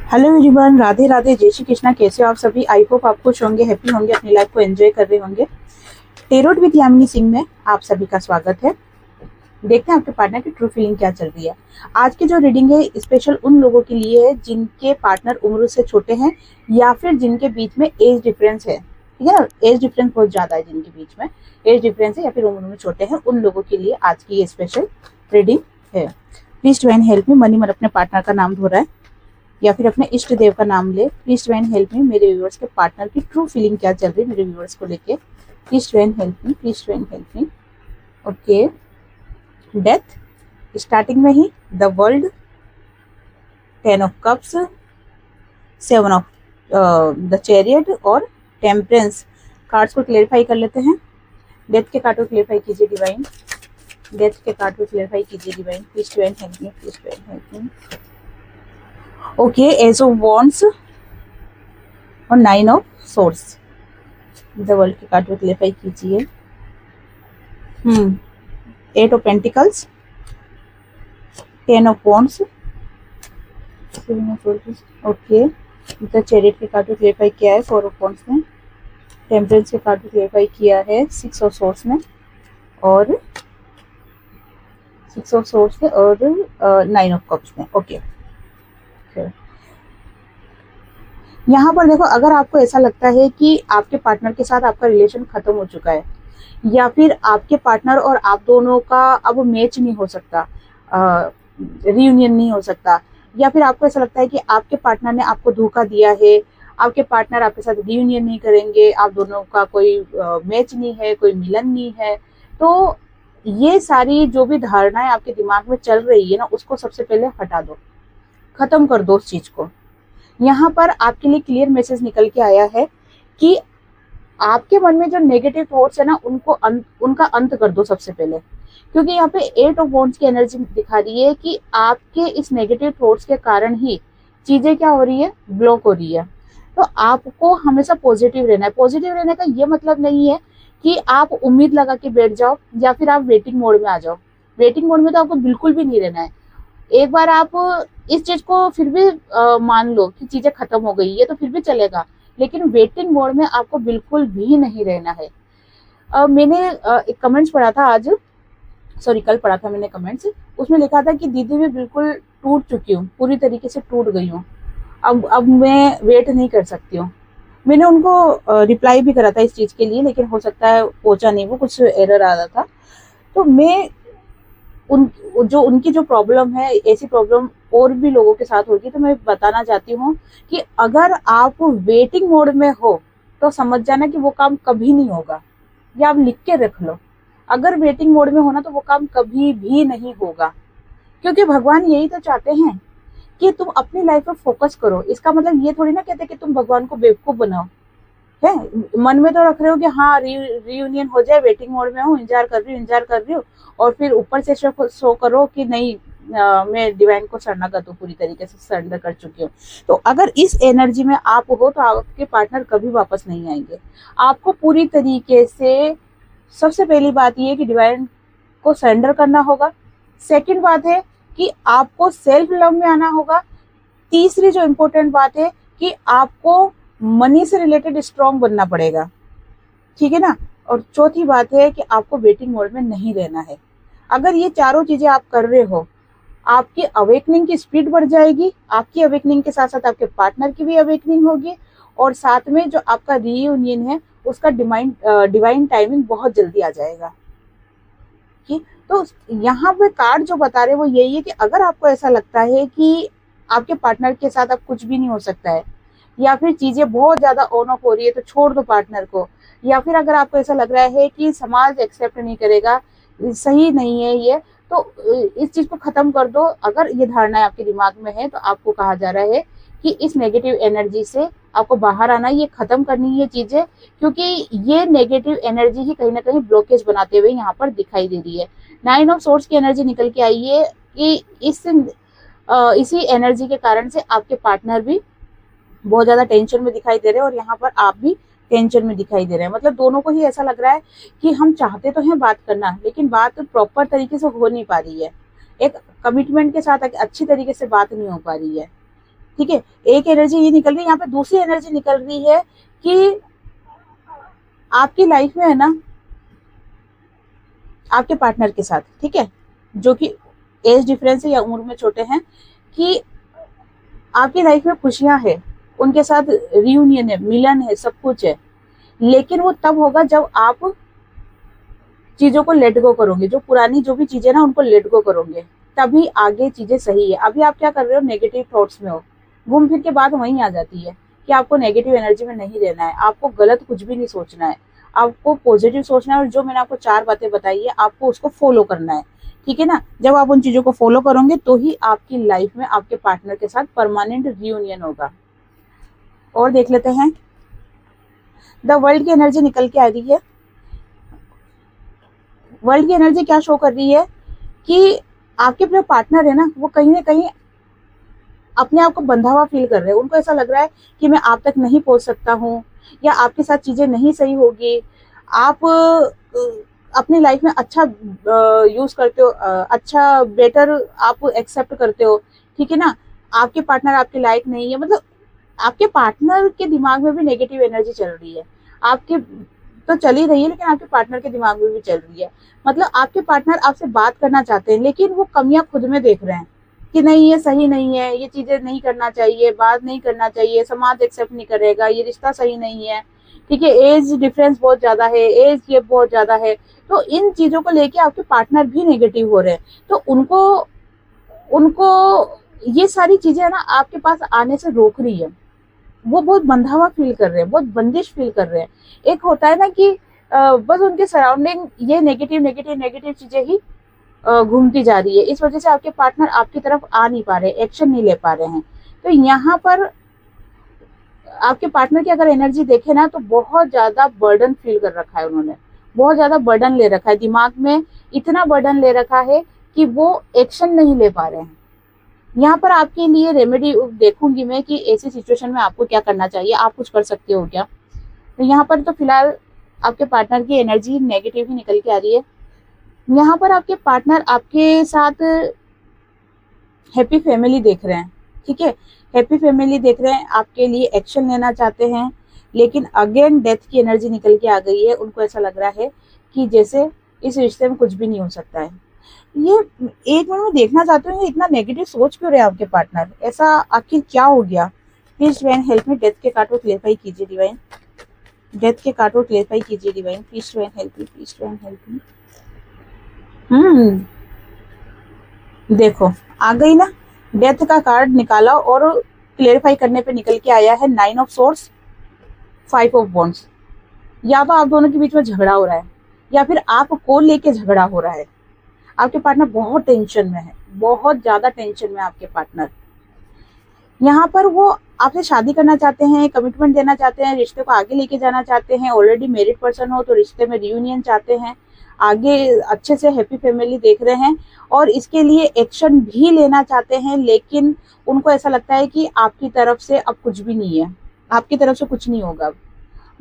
Hello everyone, Radhe Radhe, जय श्री कृष्णा। कैसे हो आप सभी? आई होप आप खुश होंगे, हैप्पी होंगे, अपनी लाइफ को एंजॉय कर रहे होंगे। टेरोट विद यामिनी सिंह में आप सभी का स्वागत है। देखते हैं आपके पार्टनर की ट्रू फीलिंग क्या चल रही है। आज की जो रीडिंग है स्पेशल उन लोगों के लिए है जिनके पार्टनर उम्र से छोटे हैं या फिर जिनके बीच में एज डिफरेंस है। ठीक है ना, एज डिफरेंस बहुत ज्यादा है, जिनके बीच में एज डिफरेंस है या फिर उम्र में छोटे हैं, उन लोगों के लिए आज की ये स्पेशल रीडिंग है। Please divine help me. Money मन अपने पार्टनर का नाम धो रहा है या फिर अपने इष्ट देव का नाम ले। प्लीज डिवाइन हेल्प मी। मेरे व्यूअर्स के पार्टनर की ट्रू फीलिंग क्या चल रही है मेरे व्यूअर्स को लेके। Please divine help me, please divine help me. Okay, death starting में ही, the world, 10 of cups, 7 of the chariot और टेम्परेंस। कार्ड्स को क्लेरिफाई कर लेते हैं। डेथ के कार्ड को क्लेरिफाई कीजिए डिवाइन। डेथ के कार्ड को क्लेरिफाई कीजिए divine. Please divine help me, please divine help me. Okay, ace of wands और 9 ऑफ सोर्स। द वर्ल्ड के कार्ड को क्लेरिफाई कीजिए। 8 of pentacles, 10 of wands, 7 of source. Okay, the chariot के card को clarify किया है 4 of wands में। Temperance के कार्ड को क्लेरिफाई किया है 6 ऑफ सोर्स में और 6 ऑफ सोर्स में और 9 ऑफ कप्स में। ओके, यहाँ पर देखो, अगर आपको ऐसा लगता है कि आपके पार्टनर के साथ आपका रिलेशन खत्म हो चुका है या फिर आपके पार्टनर और आप दोनों का अब मैच नहीं हो सकता, रियूनियन नहीं हो सकता, या फिर आपको ऐसा लगता है कि आपके पार्टनर ने आपको धोखा दिया है, आपके पार्टनर आपके साथ रियूनियन नहीं करेंगे, आप दोनों का कोई मैच नहीं है, कोई मिलन नहीं है, तो ये सारी जो भी धारणाएं आपके दिमाग में चल रही है ना, उसको सबसे पहले हटा दो, खत्म कर दो उस चीज को। यहाँ पर आपके लिए क्लियर मैसेज निकल के आया है कि आपके मन में जो नेगेटिव थॉट्स है ना, उनका अंत कर दो सबसे पहले, क्योंकि यहाँ पे 8 ऑफ वॉन्ड्स की एनर्जी दिखा रही है कि आपके इस नेगेटिव थॉट्स के कारण ही चीजें क्या हो रही है, ब्लॉक हो रही है। तो आपको हमेशा पॉजिटिव रहना है। पॉजिटिव रहने का ये मतलब नहीं है कि आप उम्मीद लगा के बैठ जाओ या फिर आप वेटिंग मोड में आ जाओ। वेटिंग मोड में तो आपको बिल्कुल भी नहीं रहना है। एक बार आप इस चीज को फिर भी मान लो कि चीजें खत्म हो गई है तो फिर भी चलेगा, लेकिन वेटिंग मोड में आपको बिल्कुल भी नहीं रहना है। मैंने एक कमेंट्स पढ़ा था आज, सॉरी कल पढ़ा था मैंने कमेंट्स, उसमें लिखा था कि दीदी मैं बिल्कुल टूट चुकी हूँ, पूरी तरीके से टूट गई हूँ, अब मैं वेट नहीं कर सकती हूँ। मैंने उनको रिप्लाई भी करा था इस चीज के लिए, लेकिन हो सकता है पहुंचा नहीं, वो कुछ एरर आ रहा था। तो मैं उनकी जो प्रॉब्लम है, ऐसी प्रॉब्लम और भी लोगों के साथ होगी, तो मैं बताना चाहती हूँ कि अगर आप वेटिंग मोड में हो तो समझ जाना कि वो काम कभी नहीं होगा, या आप लिख के रख लो। अगर वेटिंग मोड में होना तो वो काम कभी भी नहीं होगा, क्योंकि भगवान यही तो चाहते हैं कि तुम अपनी लाइफ पर फोकस करो। इसका मतलब ये थोड़ी ना कहते कि तुम भगवान को बेवकूफ बनाओ, है मन में तो रख रहे हो कि हाँ रियूनियन हो जाए, वेटिंग मोड में हूँ, इंतजार कर रही हूँ, और फिर ऊपर से शो करो कि नहीं मैं डिवाइन को शरणागत हूँ, पूरी तरीके से सरेंडर कर चुकी हूँ। तो अगर इस एनर्जी में आप हो तो आपके पार्टनर कभी वापस नहीं आएंगे। आपको पूरी तरीके से सबसे पहली बात ये है कि डिवाइन को सरेंडर करना होगा। सेकंड बात है कि आपको सेल्फ लव में आना होगा। तीसरी जो इम्पोर्टेंट बात है कि आपको मनी से रिलेटेड स्ट्रांग बनना पड़ेगा, ठीक है ना। और चौथी बात है कि आपको वेटिंग मोड में नहीं रहना है। अगर ये चारों चीजें आप कर रहे हो, आपकी अवेकनिंग की स्पीड बढ़ जाएगी, आपकी अवेकनिंग के साथ साथ आपके पार्टनर की भी अवेकनिंग होगी, और साथ में जो आपका रीयूनियन है उसका डिवाइन टाइमिंग बहुत जल्दी आ जाएगा। ठीक, तो यहाँ पे कार्ड जो बता रहे वो यही है कि अगर आपको ऐसा लगता है कि आपके पार्टनर के साथ अब कुछ भी नहीं हो सकता है, या फिर चीजें बहुत ज्यादा ऑन ऑफ हो रही है, तो छोड़ दो पार्टनर को। या फिर अगर आपको ऐसा लग रहा है कि समाज एक्सेप्ट नहीं करेगा, सही नहीं है ये, तो इस चीज को खत्म कर दो। अगर ये धारणा आपके दिमाग में है तो आपको कहा जा रहा है कि इस नेगेटिव एनर्जी से आपको बाहर आना, ये खत्म करनी है चीजें, क्योंकि ये नेगेटिव एनर्जी ही कहीं ना कहीं ब्लॉकेज बनाते हुए यहाँ पर दिखाई दे रही है। 9 ऑफ सोर्स की एनर्जी निकल के आई है कि इसी एनर्जी के कारण से आपके पार्टनर भी बहुत ज्यादा टेंशन में दिखाई दे रहे हैं, और यहाँ पर आप भी टेंशन में दिखाई दे रहे हैं। मतलब दोनों को ही ऐसा लग रहा है कि हम चाहते तो हैं बात करना, लेकिन बात प्रॉपर तरीके से हो नहीं पा रही है, एक कमिटमेंट के साथ अच्छी तरीके से बात नहीं हो पा रही है। ठीक है, एक एनर्जी ये निकल रही है, यहाँ पे दूसरी एनर्जी निकल रही है कि आपकी लाइफ में है ना, आपके पार्टनर के साथ, ठीक है, जो कि एज डिफरेंस है या उम्र में छोटे हैं, कि आपकी लाइफ में खुशियां है, उनके साथ रियूनियन है, मिलन है, सब कुछ है, लेकिन वो तब होगा जब आप चीजों को लेट गो करोगे, जो पुरानी जो भी चीजें ना उनको लेट गो करोगे, तभी आगे चीजें सही है। अभी आप क्या कर रहे हो, नेगेटिव थॉट्स में हो, घूम फिर के बात वहीं आ जाती है कि आपको नेगेटिव एनर्जी में नहीं रहना है, आपको गलत कुछ भी नहीं सोचना है, आपको पॉजिटिव सोचना है, और जो मैंने आपको 4 बातें बताई है आपको उसको फॉलो करना है, ठीक है ना। जब आप उन चीजों को फॉलो करोगे तो ही आपकी लाइफ में आपके पार्टनर के साथ परमानेंट रियूनियन होगा। और देख लेते हैं, द वर्ल्ड की एनर्जी निकल के आ रही है। वर्ल्ड की एनर्जी क्या शो कर रही है कि आपके जो पार्टनर है ना, वो कहीं ना कहीं अपने आप को बंधा हुआ फील कर रहे हैं, उनको ऐसा लग रहा है कि मैं आप तक नहीं पहुंच सकता हूँ, या आपके साथ चीजें नहीं सही होगी, आप अपनी लाइफ में अच्छा यूज करते हो, अच्छा बेटर आप एक्सेप्ट करते हो, ठीक है ना, आपके पार्टनर आपके लायक नहीं है, मतलब आपके पार्टनर के दिमाग में भी नेगेटिव एनर्जी चल रही है, आपके तो चल ही रही है लेकिन आपके पार्टनर के दिमाग में भी चल रही है। मतलब आपके पार्टनर आपसे बात करना चाहते हैं, लेकिन वो कमियां खुद में देख रहे हैं कि नहीं ये सही नहीं है, ये चीजें नहीं करना चाहिए, बात नहीं करना चाहिए, समाज एक्सेप्ट नहीं करेगा, ये रिश्ता सही नहीं है, ठीक है, एज डिफरेंस बहुत ज्यादा है, एज ये बहुत ज्यादा है, तो इन चीजों को लेके आपके पार्टनर भी नेगेटिव हो रहे हैं, तो उनको उनको ये सारी चीजें है ना आपके पास आने से रोक रही है, वो बहुत बंधा हुआ फील कर रहे हैं, बहुत बंदिश फील कर रहे हैं। एक होता है ना कि बस उनके सराउंडिंग ये नेगेटिव नेगेटिव नेगेटिव चीजें ही घूमती जा रही है, इस वजह से आपके पार्टनर आपकी तरफ आ नहीं पा रहे, एक्शन नहीं ले पा रहे हैं। तो यहाँ पर आपके पार्टनर की अगर एनर्जी देखे ना, तो बहुत ज्यादा बर्डन फील कर रखा है उन्होंने, बहुत ज्यादा बर्डन ले रखा है, दिमाग में इतना बर्डन ले रखा है कि वो एक्शन नहीं ले पा रहे हैं। यहाँ पर आपके लिए रेमेडी देखूंगी मैं कि ऐसी सिचुएशन में आपको क्या करना चाहिए, आप कुछ कर सकते हो क्या। तो यहाँ पर तो फिलहाल आपके पार्टनर की एनर्जी नेगेटिव ही निकल के आ रही है। यहाँ पर आपके पार्टनर आपके साथ हैप्पी फैमिली देख रहे हैं, ठीक है, हैप्पी फैमिली देख रहे हैं, आपके लिए एक्शन लेना चाहते हैं, लेकिन अगेन डेथ की एनर्जी निकल के आ गई है। उनको ऐसा लग रहा है कि जैसे इस रिश्ते में कुछ भी नहीं हो सकता है। ये एक मिनट में देखना चाहते हो, इतना नेगेटिव सोच क्यों रहे आपके पार्टनर, ऐसा आखिर क्या हो गया। Please divine help me, death के कार्ड को क्लेरिफाई कीजिए डिवाइन, डेथ के कार्ड को क्लेरिफाई कीजिए divine, please divine help me, please divine help मी। देखो आ गई ना, डेथ का कार्ड निकाला और क्लेरिफाई करने पे निकल के आया है 9 ऑफ सोर्ड्स, 5 ऑफ वॉन्ड्स। या तो आप दोनों के बीच में झगड़ा हो रहा है, या फिर आपको लेके झगड़ा हो रहा है। आपके पार्टनर बहुत टेंशन में है, बहुत ज्यादा टेंशन में आपके पार्टनर। यहाँ पर वो आपसे शादी करना चाहते हैं, कमिटमेंट देना चाहते हैं, रिश्ते को आगे लेके जाना चाहते हैं। ऑलरेडी मैरिड पर्सन हो तो रिश्ते में रियूनियन चाहते हैं, आगे अच्छे से हैप्पी फैमिली देख रहे हैं, और इसके लिए एक्शन भी लेना चाहते हैं, लेकिन उनको ऐसा लगता है कि आपकी तरफ से अब कुछ भी नहीं है, आपकी तरफ से कुछ नहीं होगा।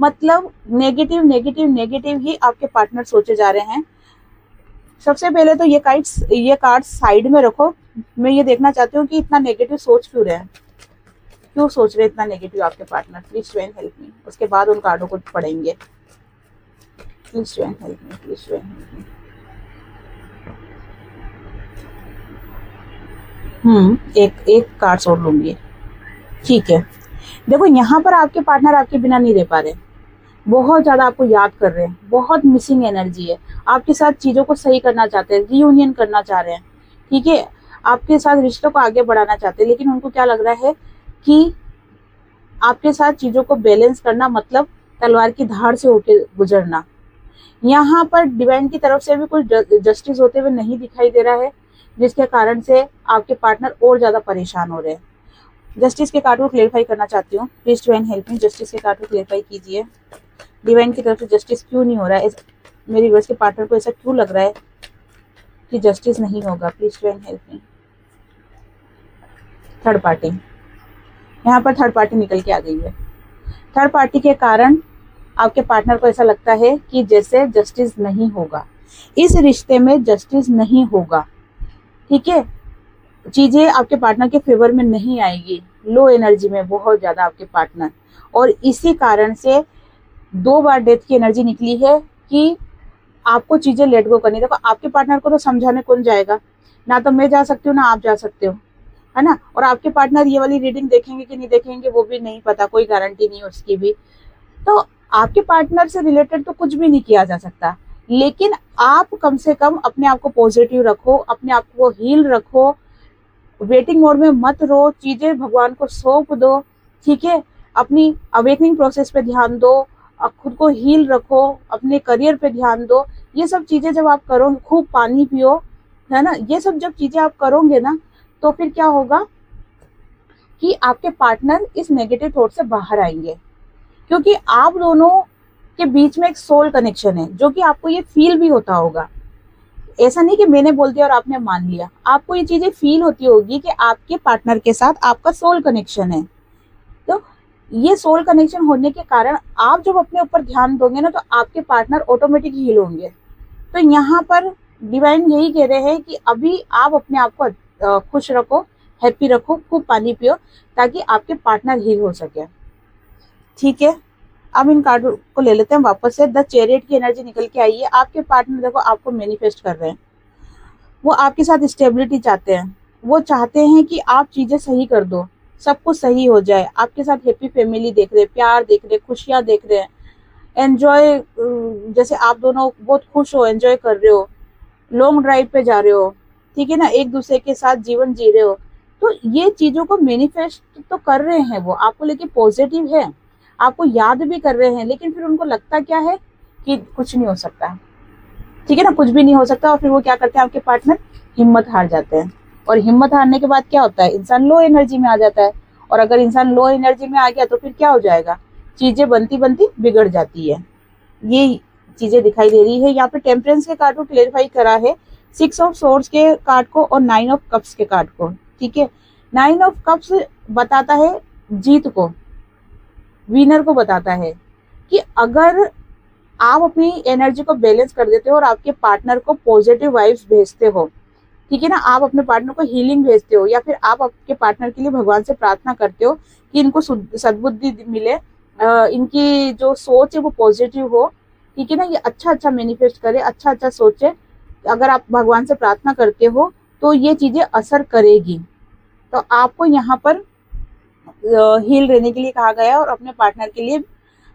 मतलब नेगेटिव नेगेटिव नेगेटिव ही आपके पार्टनर सोचे जा रहे हैं। सबसे पहले तो ये कार्ड साइड में रखो। मैं ये देखना चाहती हूँ कि इतना नेगेटिव सोच क्यों रहे हैं, क्यों सोच रहे हैं इतना नेगेटिव आपके पार्टनर। प्लीज डिवाइन हेल्प मी। उसके बाद उन कार्डों को पढ़ेंगे। Please divine help me, please divine help मी। एक कार्ड और लूंगी, ठीक है। देखो यहाँ पर आपके पार्टनर आपके बिना नहीं रह पा रहे, बहुत ज्यादा आपको याद कर रहे हैं, बहुत मिसिंग एनर्जी है। आपके साथ चीजों को सही करना चाहते हैं, रियूनियन करना चाह रहे हैं, ठीक है, आपके साथ रिश्तों को आगे बढ़ाना चाहते हैं, लेकिन उनको क्या लग रहा है कि आपके साथ चीजों को बैलेंस करना मतलब तलवार की धार से होके गुजरना। यहाँ पर डिवाइन की तरफ से भी कुछ जस्टिस होते हुए नहीं दिखाई दे रहा है, जिसके कारण से आपके पार्टनर और ज्यादा परेशान हो रहे हैं। जस्टिस के कार्ड को क्लेरिफाई करना चाहती हूँ। Please divine help me, justice के कार्ड को क्लेरिफाई कीजिए। डिवाइन की तरफ से जस्टिस क्यों नहीं हो रहा है, मेरी वर्स के पार्टनर को ऐसा क्यों लग रहा है कि जस्टिस नहीं होगा। Please divine help me. Third party, यहाँ पर थर्ड पार्टी निकल के आ गई है। थर्ड पार्टी के कारण आपके पार्टनर को ऐसा लगता है कि जैसे जस्टिस नहीं होगा, इस रिश्ते में जस्टिस नहीं होगा, ठीक है, चीजें आपके पार्टनर के फेवर में नहीं आएगी, लो एनर्जी में बहुत ज्यादा आपके पार्टनर, और इसी कारण से 2 बार डेथ की एनर्जी निकली है कि आपको चीजें लेट गो करनी। देखो आपके पार्टनर को तो समझाने कौन जाएगा, ना तो मैं जा सकती हूँ ना आप जा सकते हो, है ना। और आपके पार्टनर ये वाली रीडिंग देखेंगे कि नहीं देखेंगे वो भी नहीं पता, कोई गारंटी नहीं उसकी भी। तो आपके पार्टनर से रिलेटेड तो कुछ भी नहीं किया जा सकता, लेकिन आप कम से कम अपने आप को पॉजिटिव रखो, अपने आप को हील रखो, वेटिंग मोड में मत रहो, चीजें भगवान को सौंप दो, ठीक है। अपनी अवेकनिंग प्रोसेस पे ध्यान दो, खुद को हील रखो, अपने करियर पे ध्यान दो। ये सब चीजें जब आप करो, खूब पानी पियो, है ना, ये सब जब चीजें आप करोगे ना, तो फिर क्या होगा कि आपके पार्टनर इस नेगेटिव थॉट से बाहर आएंगे, क्योंकि आप दोनों के बीच में एक सोल कनेक्शन है, जो कि आपको ये फील भी होता होगा। ऐसा नहीं कि मैंने बोल दिया और आपने मान लिया, आपको ये चीजें फील होती होगी कि आपके पार्टनर के साथ आपका सोल कनेक्शन है। तो ये सोल कनेक्शन होने के कारण आप जब अपने ऊपर ध्यान दोगे ना, तो आपके पार्टनर ऑटोमेटिक हील होंगे। तो यहाँ पर डिवाइन यही कह रहे हैं कि अभी आप अपने आप को खुश रखो, हैप्पी रखो, खूब पानी पियो, ताकि आपके पार्टनर हील हो सके, ठीक है। अब इन कार्ड को ले लेते हैं वापस से। द चैरियट की एनर्जी निकल के आई है। आपके पार्टनर देखो आपको मैनिफेस्ट कर रहे हैं, वो आपके साथ स्टेबिलिटी चाहते हैं, वो चाहते हैं कि आप चीजें सही कर दो, सब कुछ सही हो जाए। आपके साथ हैप्पी फैमिली देख रहे हैं, प्यार देख रहे हैं, खुशियां देख रहे हैं, एंजॉय, जैसे आप दोनों बहुत खुश हो, एंजॉय कर रहे हो, लॉन्ग ड्राइव पे जा रहे हो, ठीक है ना, एक दूसरे के साथ जीवन जी रहे हो। तो ये चीजों को मैनिफेस्ट तो कर रहे हैं, वो आपको लेके पॉजिटिव है, आपको याद भी कर रहे हैं, लेकिन फिर उनको लगता क्या है कि कुछ नहीं हो सकता, ठीक है ना, कुछ भी नहीं हो सकता। और फिर वो क्या करते हैं, आपके पार्टनर हिम्मत हार जाते हैं, और हिम्मत हारने के बाद क्या होता है, इंसान लो एनर्जी में आ जाता है। और अगर इंसान लो एनर्जी में आ गया तो फिर क्या हो जाएगा, चीजें बनती बनती बिगड़ जाती है। ये चीजें दिखाई दे रही है। यहाँ पे टेम्परेंस के कार्ड को क्लेरिफाई करा है, 6 ऑफ सोर्ड्स के कार्ड को और 9 ऑफ कप्स के कार्ड को, ठीक है। 9 ऑफ कप्स बताता है जीत को, विनर को बताता है कि अगर आप अपनी एनर्जी को बैलेंस कर देते हो और आपके पार्टनर को पॉजिटिव वाइब्स भेजते हो, ठीक है ना, आप अपने पार्टनर को हीलिंग भेजते हो, या फिर आप आपके पार्टनर के लिए भगवान से प्रार्थना करते हो कि इनको सद्बुद्धि मिले, इनकी जो सोच है वो पॉजिटिव हो, ठीक है ना, ये अच्छा अच्छा मैनिफेस्ट करे, अच्छा अच्छा सोचे। अगर आप भगवान से प्रार्थना करते हो तो ये चीजें असर करेगी। तो आपको यहाँ पर हील रहने के लिए कहा गया है और अपने पार्टनर के लिए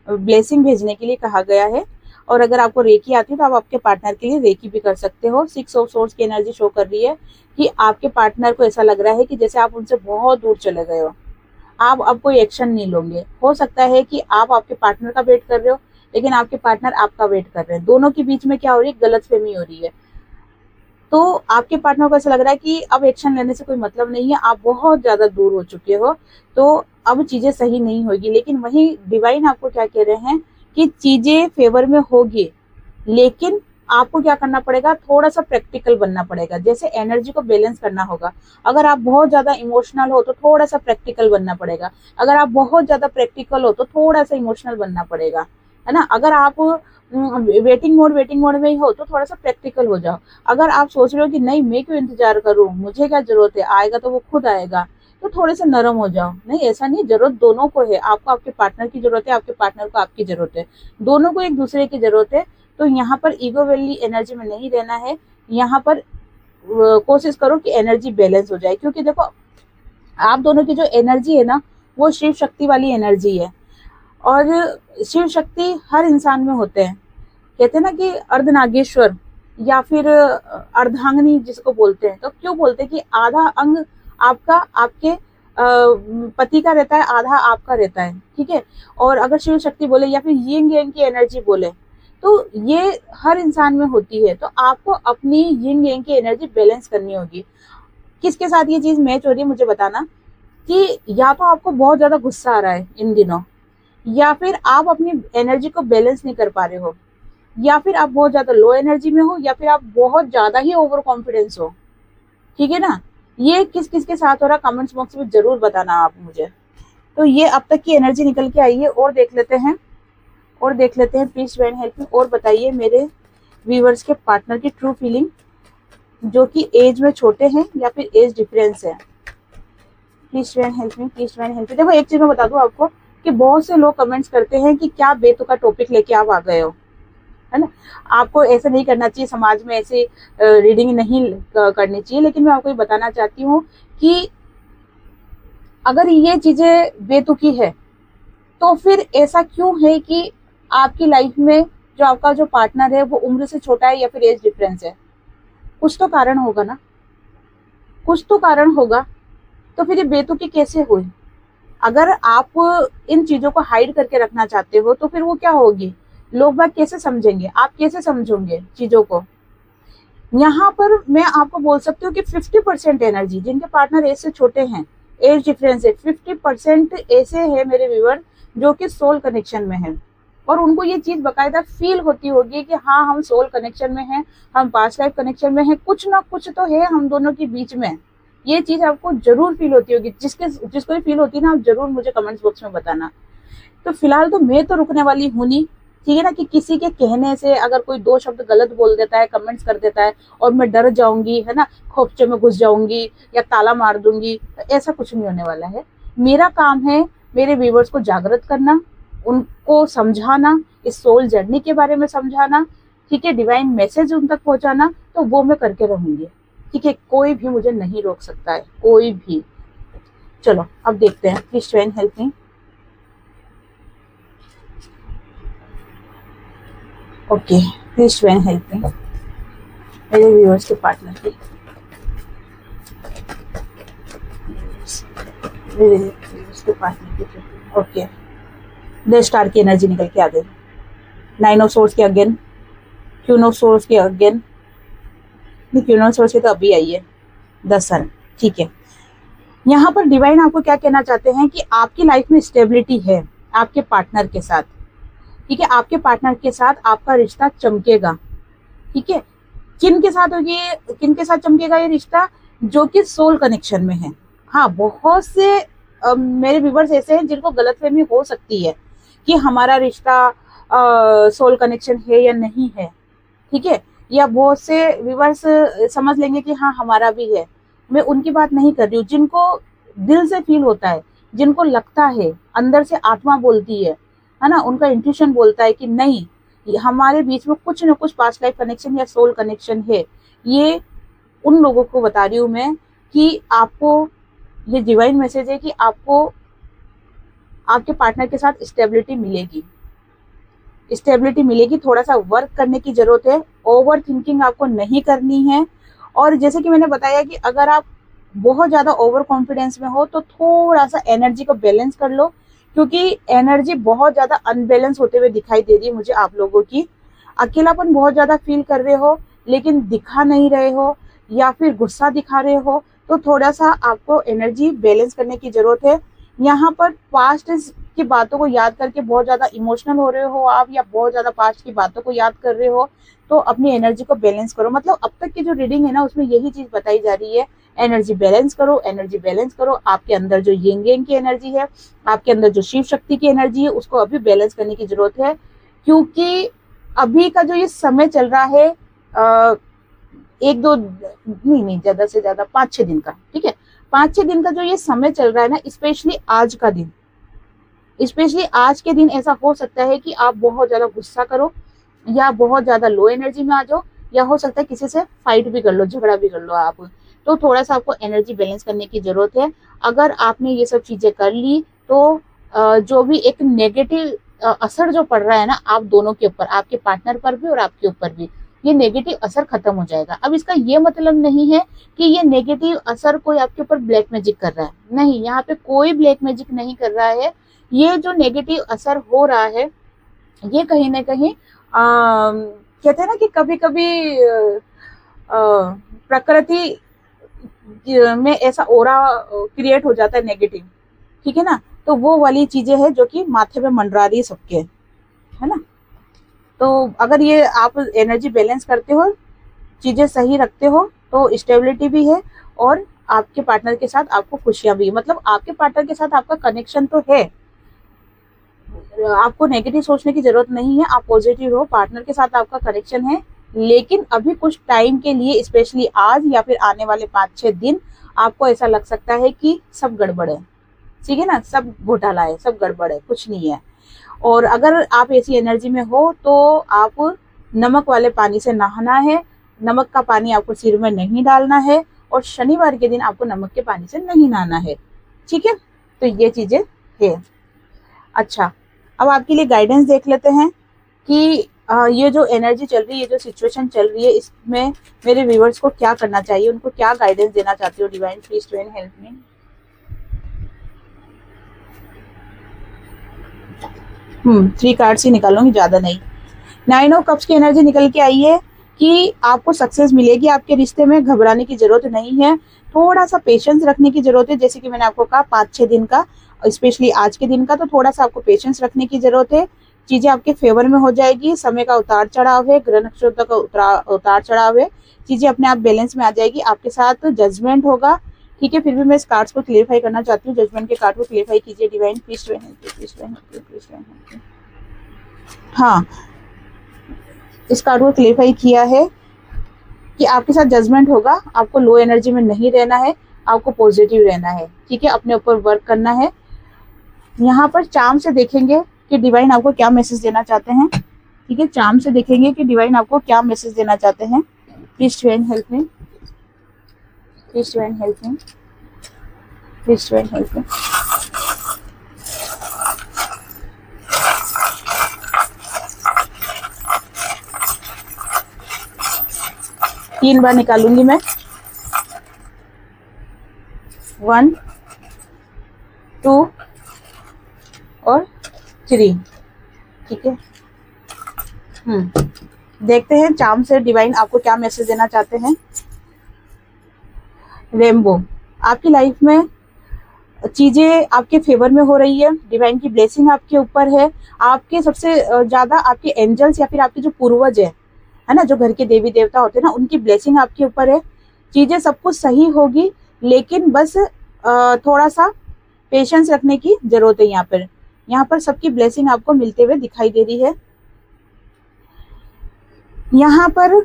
ब्लेसिंग भेजने के लिए कहा गया है। और अगर आपको रेकी आती है तो आप आपके पार्टनर के लिए रेकी भी कर सकते हो। 6 ऑफ सोर्ड्स की एनर्जी शो कर रही है कि आपके पार्टनर को ऐसा लग रहा है कि जैसे आप उनसे बहुत दूर चले गए हो, आप अब कोई एक्शन नहीं लोगे। हो सकता है कि आप आपके पार्टनर का वेट कर रहे हो, लेकिन आपके पार्टनर आपका वेट कर रहे हैं। दोनों के बीच में क्या हो रही है, गलतफहमी हो रही है। तो आपके पार्टनर को ऐसा लग रहा है कि अब एक्शन लेने से कोई मतलब नहीं है, आप बहुत ज्यादा दूर हो चुके हो, तो अब चीजें सही नहीं होगी। लेकिन वही डिवाइन आपको क्या कह रहे हैं कि चीजें फेवर में होगी, लेकिन आपको क्या करना पड़ेगा, थोड़ा सा प्रैक्टिकल बनना पड़ेगा। जैसे एनर्जी को बैलेंस करना होगा, अगर आप बहुत ज्यादा इमोशनल हो तो थोड़ा सा प्रैक्टिकल बनना पड़ेगा, अगर आप बहुत ज्यादा प्रैक्टिकल हो तो थोड़ा सा इमोशनल बनना पड़ेगा, है ना। अगर आप वेटिंग मोड में ही हो तो थोड़ा सा प्रैक्टिकल हो जाओ। अगर आप सोच रहे हो कि नहीं मैं क्यों इंतजार करूं, मुझे क्या जरूरत है, आएगा तो वो खुद आएगा, तो थोड़े से नरम हो जाओ। नहीं, ऐसा नहीं, जरूरत दोनों को है, आपको आपके पार्टनर की जरूरत है, आपके पार्टनर को आपकी जरूरत है, दोनों को एक दूसरे की जरूरत है। तो यहाँ पर ईगो वाली एनर्जी में नहीं रहना है, यहाँ पर कोशिश करो कि एनर्जी बैलेंस हो जाए। क्योंकि देखो आप दोनों की जो एनर्जी है ना, वो शिव शक्ति वाली एनर्जी है, और शिव शक्ति हर इंसान में होते हैं। कहते हैं ना कि अर्धनागेश्वर या फिर अर्धांगिनी जिसको बोलते हैं, तो क्यों बोलते हैं कि आधा अंग आपका आपके पति का रहता है, आधा आपका रहता है, ठीक है। और अगर शिव शक्ति बोले या फिर यिंग यांग की एनर्जी बोले, तो ये हर इंसान में होती है। तो आपको अपनी यिंग यांग की एनर्जी बैलेंस करनी होगी। किसके साथ ये चीज मैच हो रही है मुझे बताना, कि या तो आपको बहुत ज्यादा गुस्सा आ रहा है इन दिनों, या फिर आप अपनी एनर्जी को बैलेंस नहीं कर पा रहे हो, या फिर आप बहुत ज्यादा लो एनर्जी में हो, या फिर आप बहुत ज्यादा ही ओवर कॉन्फिडेंस हो, ठीक है ना। ये किस किस के साथ हो रहा, कमेंट्स बॉक्स में जरूर बताना आप मुझे। तो ये अब तक की एनर्जी निकल के आई है, और देख लेते हैं प्लीज डिवाइन हेल्प मी। और बताइए मेरे व्यूअर्स के पार्टनर की ट्रू फीलिंग, जो कि एज में छोटे हैं या फिर एज डिफरेंस है। Please divine help me, please divine help मी। देखो एक चीज मैं बता दूं आपको कि बहुत से लोग कमेंट्स करते हैं कि क्या बेतुका टॉपिक लेके आप आ गए हो, है ना। आपको ऐसा नहीं करना चाहिए, समाज में ऐसे रीडिंग नहीं करनी चाहिए। लेकिन मैं आपको ये बताना चाहती हूँ कि अगर ये चीजें बेतुकी है तो फिर ऐसा क्यों है कि आपकी लाइफ में जो आपका जो पार्टनर है वो उम्र से छोटा है या फिर एज डिफरेंस है। कुछ तो कारण होगा ना, कुछ तो कारण होगा। तो फिर ये बेतुकी कैसे हुई? अगर आप इन चीजों को हाइड करके रखना चाहते हो तो फिर वो क्या होगी, लोग बाग कैसे समझेंगे, आप कैसे समझोगे चीजों को। यहाँ पर मैं आपको बोल सकती हूँ कि 50% एनर्जी जिनके पार्टनर एज से छोटे हैं, एज डिफरेंस है, 50% ऐसे है मेरे व्यूअर जो कि सोल कनेक्शन में है और उनको ये चीज बकायदा फील होती होगी कि हाँ हम सोल कनेक्शन में हैं, हम पास्ट लाइफ कनेक्शन में हैं, कुछ ना कुछ तो है हम दोनों के बीच में। ये चीज आपको जरूर फील होती होगी। जिसको भी फील होती है ना, आप जरूर मुझे कमेंट्स बॉक्स में बताना। तो फिलहाल तो मैं तो रुकने वाली हूँ नहीं, ठीक है ना, कि किसी के कहने से अगर कोई 2 शब्द गलत बोल देता है, कमेंट्स कर देता है और मैं डर जाऊंगी, है ना, खोपचे में घुस जाऊंगी या ताला मार दूंगी, तो ऐसा कुछ नहीं होने वाला है। मेरा काम है मेरे व्यूवर्स को जागृत करना, उनको समझाना, इस सोल जर्नी के बारे में समझाना, ठीक है, डिवाइन मैसेज उन तक पहुंचाना, तो वो मैं करके रहूंगी, ठीक है। कोई भी मुझे नहीं रोक सकता है, कोई भी। चलो अब देखते हैं, please divine help me. Okay, please divine help मी। मेरे व्यूअर्स के पार्टनर की, मेरे व्यूअर्स के पार्टनर की, ओके। द स्टार की एनर्जी निकल के आ गई, 9 ऑफ सोर्स के अगेन, क्वीन ऑफ सोर्स के अगेन, क्वीन ऑफ सोर्स की तो अभी आई है, द सन, ठीक है। यहाँ पर डिवाइन आपको क्या कहना चाहते हैं कि आपकी लाइफ में स्टेबिलिटी है आपके पार्टनर के साथ, ठीक है। आपके पार्टनर के साथ आपका रिश्ता चमकेगा, ठीक है। किन के साथ होगी, किन के साथ चमकेगा ये रिश्ता, जो कि सोल कनेक्शन में है। हाँ, बहुत से मेरे व्यूवर्स ऐसे हैं जिनको गलतफहमी हो सकती है कि हमारा रिश्ता सोल कनेक्शन है या नहीं है, ठीक है। या बहुत से व्यूवर्स समझ लेंगे कि हाँ हमारा भी है। मैं उनकी बात नहीं कर रही हूँ, जिनको दिल से फील होता है, जिनको लगता है, अंदर से आत्मा बोलती है ना, उनका इंट्यूशन बोलता है कि नहीं हमारे बीच में कुछ ना कुछ पास्ट लाइफ कनेक्शन या सोल कनेक्शन है। ये उन लोगों को बता रही हूँ मैं कि आपको ये डिवाइन मैसेज है कि आपको आपके पार्टनर के साथ स्टेबिलिटी मिलेगी, स्टेबिलिटी मिलेगी। थोड़ा सा वर्क करने की जरूरत है, ओवर थिंकिंग आपको नहीं करनी है। और जैसे कि मैंने बताया कि अगर आप बहुत ज्यादा ओवर कॉन्फिडेंस में हो तो थोड़ा सा एनर्जी को बैलेंस कर लो, क्योंकि एनर्जी बहुत ज्यादा अनबैलेंस होते हुए दिखाई दे रही है मुझे आप लोगों की। अकेलापन बहुत ज्यादा फील कर रहे हो लेकिन दिखा नहीं रहे हो, या फिर गुस्सा दिखा रहे हो, तो थोड़ा सा आपको एनर्जी बैलेंस करने की जरूरत है। यहाँ पर पास्ट की बातों को याद करके बहुत ज्यादा इमोशनल हो रहे हो आप, या बहुत ज्यादा पास्ट की बातों को याद कर रहे हो, तो अपनी एनर्जी को बैलेंस करो। मतलब अब तक की जो रीडिंग है ना उसमें यही चीज बताई जा रही है, एनर्जी बैलेंस करो, एनर्जी बैलेंस करो। आपके अंदर जो यिंग यांग की एनर्जी है, आपके अंदर जो शिव शक्ति की एनर्जी है, उसको अभी बैलेंस करने की जरूरत है। क्योंकि अभी का जो ये समय चल रहा है 1-2 नहीं ज्यादा से ज्यादा 5-6 दिन का, ठीक है, 5-6 दिन का जो ये समय चल रहा है ना, स्पेशली आज का दिन, स्पेशली आज के दिन ऐसा हो सकता है कि आप बहुत ज्यादा गुस्सा करो या बहुत ज्यादा लो एनर्जी में आ जाओ, या हो सकता है किसी से फाइट भी कर लो, झगड़ा भी कर लो आप। तो थोड़ा सा आपको एनर्जी बैलेंस करने की जरूरत है। अगर आपने ये सब चीजें कर ली तो जो भी एक नेगेटिव असर जो पड़ रहा है ना आप दोनों के ऊपर, आपके पार्टनर पर भी और आपके ऊपर भी, ये नेगेटिव असर खत्म हो जाएगा। अब इसका ये मतलब नहीं है कि ये नेगेटिव असर कोई आपके ऊपर ब्लैक मैजिक कर रहा है, नहीं, यहाँ पे कोई ब्लैक मैजिक नहीं कर रहा है। ये जो नेगेटिव असर हो रहा है ये कहीं ना कहीं कहते हैं ना कि कभी कभी प्रकृति में ऐसा ओरा क्रिएट हो जाता है नेगेटिव, ठीक है ना, तो वो वाली चीजें हैं जो कि माथे पे मंडरा रही है सबके, है ना। तो अगर ये आप एनर्जी बैलेंस करते हो, चीजें सही रखते हो, तो स्टेबिलिटी भी है और आपके पार्टनर के साथ आपको खुशियां भी, मतलब आपके पार्टनर के साथ आपका कनेक्शन तो है। आपको नेगेटिव सोचने की जरूरत नहीं है, आप पॉजिटिव हो, पार्टनर के साथ आपका कनेक्शन है। लेकिन अभी कुछ टाइम के लिए, स्पेशली आज या फिर आने वाले 5-6 दिन, आपको ऐसा लग सकता है कि सब गड़बड़ है, ठीक है ना, सब घोटाला है, सब गड़बड़ है, कुछ नहीं है। और अगर आप ऐसी एनर्जी में हो तो आप नमक वाले पानी से नहाना है, नमक का पानी आपको सिर में नहीं डालना है, और शनिवार के दिन आपको नमक के पानी से नहीं नहाना है, ठीक है। तो ये चीजें है। अच्छा, अब आपके लिए गाइडेंस देख लेते हैं कि ये जो एनर्जी चल रही है, जो सिचुएशन चल रही है, इसमें मेरे व्यूअर्स को क्या करना चाहिए, उनको क्या गाइडेंस देना चाहती हो divine, please to help me. 3 cards ही निकालूंगी, ज्यादा नहीं। 9 ऑफ कप्स की एनर्जी निकल के आई है कि आपको सक्सेस मिलेगी आपके रिश्ते में, घबराने की जरूरत नहीं है, थोड़ा सा पेशेंस रखने की जरूरत है। जैसे कि मैंने आपको कहा 5-6 दिन का, स्पेशली आज के दिन का, तो थोड़ा सा आपको पेशेंस रखने की जरूरत है। चीजें आपके फेवर में हो जाएगी। समय का उतार चढ़ाव है, ग्रह नक्षत्र का उतार चढ़ाव है, चीजें अपने आप बैलेंस में आ जाएगी। आपके साथ जजमेंट होगा, ठीक है। फिर भी मैं इस कार्ड्स को क्लियरफाई करना चाहती हूँ, जजमेंट के कार्ड को क्लियरफाई कीजिए divine, please to help, please to help, please to help. हाँ, इस कार्ड को क्लियरफाई किया है कि आपके साथ जजमेंट होगा, आपको लो एनर्जी में नहीं रहना है, आपको पॉजिटिव रहना है, ठीक है, अपने ऊपर वर्क करना है। यहाँ पर चार्म से देखेंगे कि डिवाइन आपको क्या मैसेज देना चाहते हैं, ठीक है। चार्म से देखेंगे कि डिवाइन आपको क्या मैसेज देना चाहते हैं। Please divine help me, please divine help me, please divine help मी। तीन बार निकालूंगी मैं, 1, 2 और 3, ठीक है। देखते हैं चार्म से डिवाइन आपको क्या मैसेज देना चाहते हैं। रेनबो, आपकी लाइफ में चीजें आपके फेवर में हो रही है, डिवाइन की ब्लेसिंग आपके ऊपर है। आपके सबसे ज्यादा आपके एंजल्स या फिर आपके जो पूर्वज है ना, जो घर के देवी देवता होते हैं ना, उनकी ब्लेसिंग आपके ऊपर है। चीजें सब कुछ सही होगी, लेकिन बस थोड़ा सा पेशेंस रखने की जरूरत है। यहाँ पर सबकी ब्लेसिंग आपको मिलते हुए दिखाई दे रही है। यहाँ पर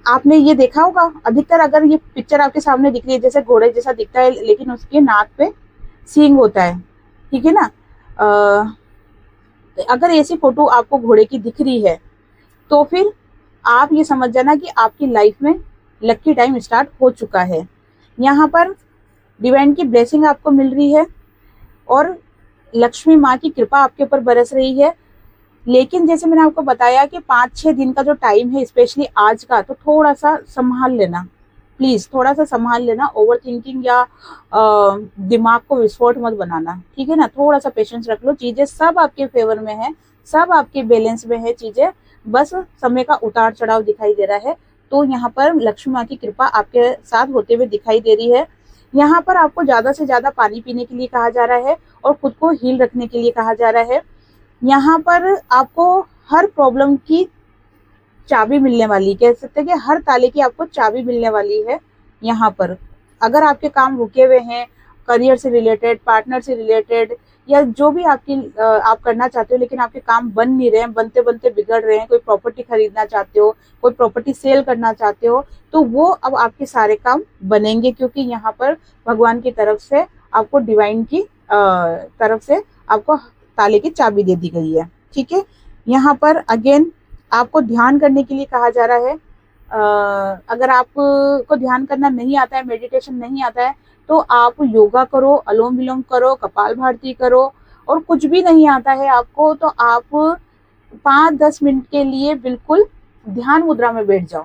आपने ये देखा होगा, अधिकतर अगर ये पिक्चर आपके सामने दिख रही है, जैसे घोड़े जैसा दिखता है, लेकिन उसके नाक पे सींग होता है, ठीक है ना। अगर ऐसी फोटो आपको घोड़े की दिख रही है तो फिर आप ये समझ जाना कि आपकी लाइफ में लकी टाइम स्टार्ट हो चुका है। यहाँ पर डिवाइन की ब्लेसिंग आपको मिल रही है और लक्ष्मी माँ की कृपा आपके ऊपर बरस रही है। लेकिन जैसे मैंने आपको बताया कि 5-6 दिन का जो टाइम है, स्पेशली आज का, तो थोड़ा सा संभाल लेना, प्लीज थोड़ा सा संभाल लेना। ओवर थिंकिंग या दिमाग को विस्फोट मत बनाना, ठीक है ना। थोड़ा सा पेशेंस रख लो, चीजें सब आपके फेवर में है, सब आपके बैलेंस में है चीजें, बस समय का उतार चढ़ाव दिखाई दे रहा है। तो यहाँ पर लक्ष्मी माँ की कृपा आपके साथ होते हुए दिखाई दे रही है। यहाँ पर आपको ज्यादा से ज्यादा पानी पीने के लिए कहा जा रहा है और खुद को हील रखने के लिए कहा जा रहा है। यहाँ पर आपको हर प्रॉब्लम की चाबी मिलने वाली, कह सकते हैं कि हर ताले की आपको चाबी मिलने वाली है। यहाँ पर अगर आपके काम रुके हुए हैं, करियर से रिलेटेड, पार्टनर से रिलेटेड, या जो भी आप करना चाहते हो, लेकिन आपके काम बन नहीं रहे हैं, बनते बनते बिगड़ रहे हैं, कोई प्रॉपर्टी खरीदना चाहते हो, कोई प्रॉपर्टी सेल करना चाहते हो, तो वो अब आपके सारे काम बनेंगे, क्योंकि यहाँ पर भगवान की तरफ से आपको, डिवाइन की तरफ से आपको ताले की चाबी दे दी गई है, ठीक है। यहाँ पर अगेन आपको ध्यान करने के लिए कहा जा रहा है। अगर आपको ध्यान करना नहीं आता है, मेडिटेशन नहीं आता है, तो आप योगा करो, अनुलोम विलोम करो, कपाल भारती करो। और कुछ भी नहीं आता है आपको, तो आप 5-10 मिनट के लिए बिल्कुल ध्यान मुद्रा में बैठ जाओ,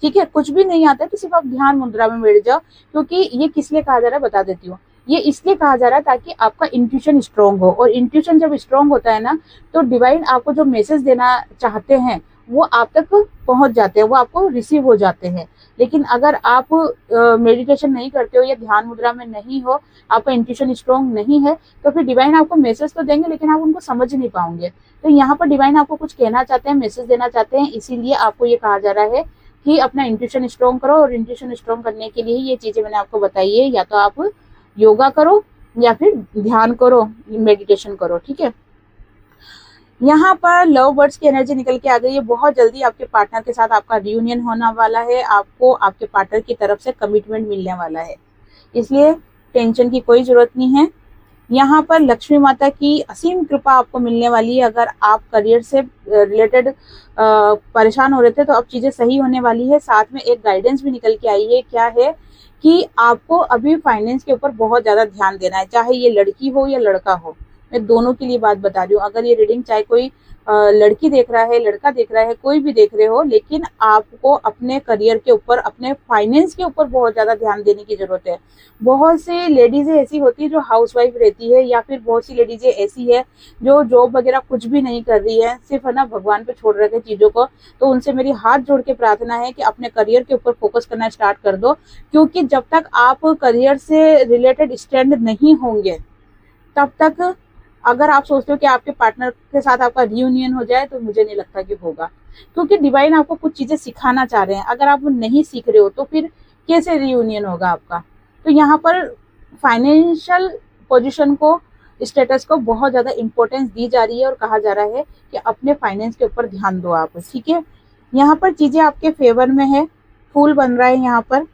ठीक है। कुछ भी नहीं आता है तो सिर्फ आप ध्यान मुद्रा में बैठ जाओ। क्योंकि ये किस लिए कहा जा रहा है बता देती हूँ। ये इसलिए कहा जा रहा है ताकि आपका इंट्यूशन स्ट्रांग हो, और इंट्यूशन जब स्ट्रांग होता है ना, तो डिवाइन आपको जो मैसेज देना चाहते हैं वो आप तक पहुंच जाते हैं, वो आपको रिसीव हो जाते हैं। लेकिन अगर आप मेडिटेशन नहीं करते हो या ध्यान मुद्रा में नहीं हो, आपका इंट्यूशन स्ट्रांग नहीं है, तो फिर डिवाइन आपको मैसेज तो देंगे लेकिन आप उनको समझ नहीं पाओगे। तो यहाँ पर डिवाइन आपको कुछ कहना चाहते हैं, मैसेज देना चाहते हैं, इसीलिए आपको ये कहा जा रहा है कि अपना इंट्यूशन स्ट्रांग करो। और इंट्यूशन स्ट्रांग करने के लिए ये चीजें मैंने आपको बताई है, या तो आप योगा करो या फिर ध्यान करो, मेडिटेशन करो, ठीक है। यहाँ पर लव बर्ड्स की एनर्जी निकल के आ गई है। बहुत जल्दी आपके पार्टनर के साथ आपका रियूनियन होने वाला है। आपको आपके पार्टनर की तरफ से कमिटमेंट मिलने वाला है, इसलिए टेंशन की कोई जरूरत नहीं है। यहाँ पर लक्ष्मी माता की असीम कृपा आपको मिलने वाली है। अगर आप करियर से रिलेटेड परेशान हो रहे थे तो अब चीजें सही होने वाली है। साथ में एक गाइडेंस भी निकल के आई है, क्या है कि आपको अभी फाइनेंस के ऊपर बहुत ज्यादा ध्यान देना है, चाहे ये लड़की हो या लड़का हो। मैं दोनों के लिए बात बता रही हूँ। अगर ये रीडिंग चाहे कोई लड़की देख रहा है, लड़का देख रहा है, कोई भी देख रहे हो, लेकिन आपको अपने करियर के ऊपर, अपने फाइनेंस के ऊपर बहुत ज्यादा ध्यान देने की जरूरत है। बहुत सी लेडीजें ऐसी होती है जो हाउसवाइफ रहती है, या फिर बहुत सी लेडीजें ऐसी है जो जॉब वगैरह कुछ भी नहीं कर रही है, सिर्फ है ना भगवान पे छोड़ रखे चीजों को। तो उनसे मेरी हाथ जोड़ के प्रार्थना है कि अपने करियर के ऊपर फोकस करना स्टार्ट कर दो, क्योंकि जब तक आप करियर से रिलेटेड स्टैंड नहीं होंगे तब तक, अगर आप सोचते हो कि आपके पार्टनर के साथ आपका रियूनियन हो जाए, तो मुझे नहीं लगता कि होगा, क्योंकि डिवाइन आपको कुछ चीजें सिखाना चाह रहे हैं। अगर आप वो नहीं सीख रहे हो तो फिर कैसे रियूनियन होगा आपका। तो यहाँ पर फाइनेंशियल पोजीशन को, स्टेटस को बहुत ज्यादा इंपॉर्टेंस दी जा रही है और कहा जा रहा है कि अपने फाइनेंस के ऊपर ध्यान दो आप, ठीक है। यहाँ पर चीजें आपके फेवर में है। फूल बन रहा है यहाँ पर,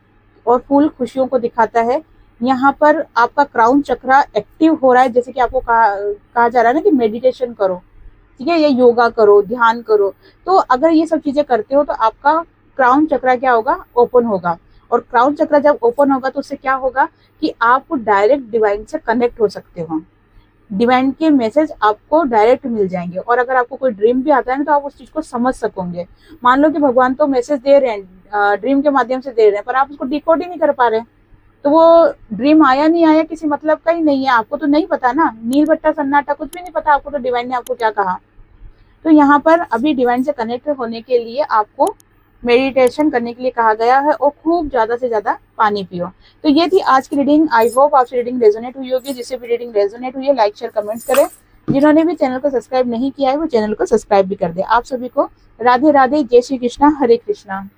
और फूल खुशियों को दिखाता है। यहाँ पर आपका क्राउन चक्रा एक्टिव हो रहा है, जैसे कि आपको कहा जा रहा है ना कि मेडिटेशन करो, ठीक है, या योगा करो, ध्यान करो। तो अगर ये सब चीजें करते हो तो आपका क्राउन चक्रा क्या होगा, ओपन होगा। और क्राउन चक्रा जब ओपन होगा तो उससे क्या होगा कि आप डायरेक्ट डिवाइन से कनेक्ट हो सकते हो। डिवाइन के मैसेज आपको डायरेक्ट मिल जाएंगे। और अगर आपको कोई ड्रीम भी आता है ना, तो आप उस चीज को समझ सकोगे। मान लो कि भगवान तो मैसेज दे रहे हैं, ड्रीम के माध्यम से दे रहे हैं, पर आप उसको डिकोड ही नहीं कर पा रहे, तो वो ड्रीम आया नहीं आया किसी मतलब का ही नहीं है। आपको तो नहीं पता ना, नील बट्टा सन्नाटा कुछ भी नहीं पता आपको, तो डिवाइन ने आपको क्या कहा। तो यहाँ पर अभी डिवाइन से कनेक्ट होने के लिए आपको मेडिटेशन करने के लिए कहा गया है, और खूब ज्यादा से ज्यादा पानी पियो। तो ये थी आज की रीडिंग। आई होप आपसे रीडिंग रेजोनेट हुई होगी। जिससे भी रीडिंग रेजोनेट हुई है, लाइक शेयर कमेंट्स करें। जिन्होंने भी चैनल को सब्सक्राइब नहीं किया है, वो चैनल को सब्सक्राइब भी कर दे। आप सभी को राधे राधे, जय श्री कृष्णा, हरे कृष्णा।